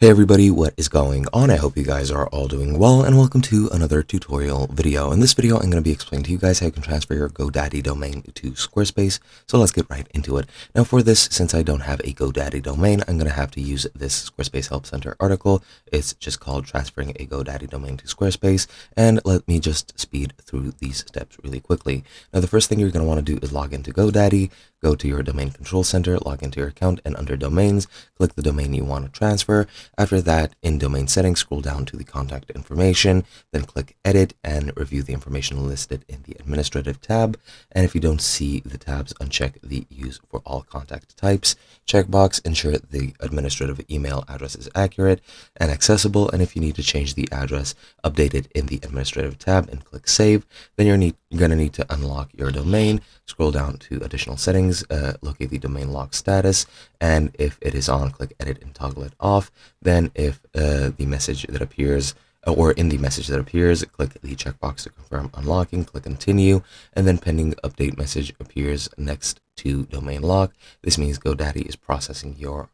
Hey everybody, what is going on? I hope you guys are all doing well, and welcome to another tutorial video. In this video, I'm going to be explaining to you guys how you can transfer your GoDaddy domain to Squarespace. So let's get right into it. Now for this, since I don't have a GoDaddy domain, I'm going to have to use this Squarespace Help Center article. It's just called Transferring a GoDaddy Domain to Squarespace, and let me just speed through these steps really quickly. Now the first thing you're going to want to do is log into GoDaddy, go to your domain control center, log into your account, and under domains, click the domain you want to transfer. After that, in domain settings, scroll down to the contact information, then click edit and review the information listed in the administrative tab. And if you don't see the tabs, uncheck the use for all contact types checkbox, ensure the administrative email address is accurate and accessible. And if you need to change the address, update it in the administrative tab and click save. Then you're going to need to unlock your domain, scroll down to additional settings, locate the domain lock status, and if it is on, click edit and toggle it off. Then if the message that appears, or in the message that appears, click the checkbox to confirm unlocking, click continue, and then pending update message appears next to domain lock. This means GoDaddy is processing your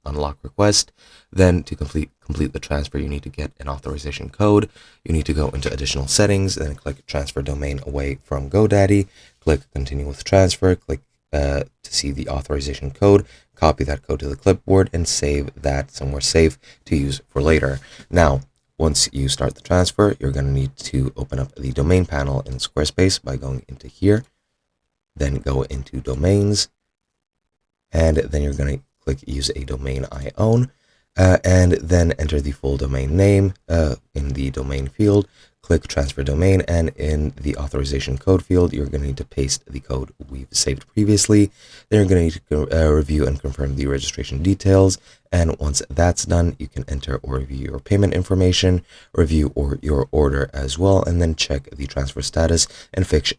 unlock request. Then to complete the transfer, you need to get an authorization code. You need to go into additional settings, then click transfer domain away from GoDaddy, click continue with transfer, click to see the authorization code, copy that code to the clipboard and save that somewhere safe to use for later. Now, once you start the transfer, you're going to need to open up the domain panel in Squarespace by going into here, then go into domains, and then you're going to click use a domain I own, and then enter the full domain name in the domain field. Click transfer domain, and in the authorization code field, you're going to need to paste the code we've saved previously. Then you're going to need to review and confirm the registration details. And once that's done, you can enter or review your payment information, review your order as well, and then check the transfer status and fix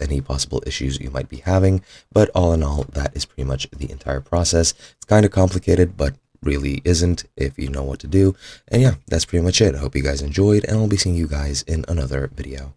any possible issues you might be having. But all in all, that is pretty much the entire process. It's kind of complicated, but really isn't if you know what to do. And yeah, that's pretty much it. I hope you guys enjoyed, and I'll be seeing you guys in another video.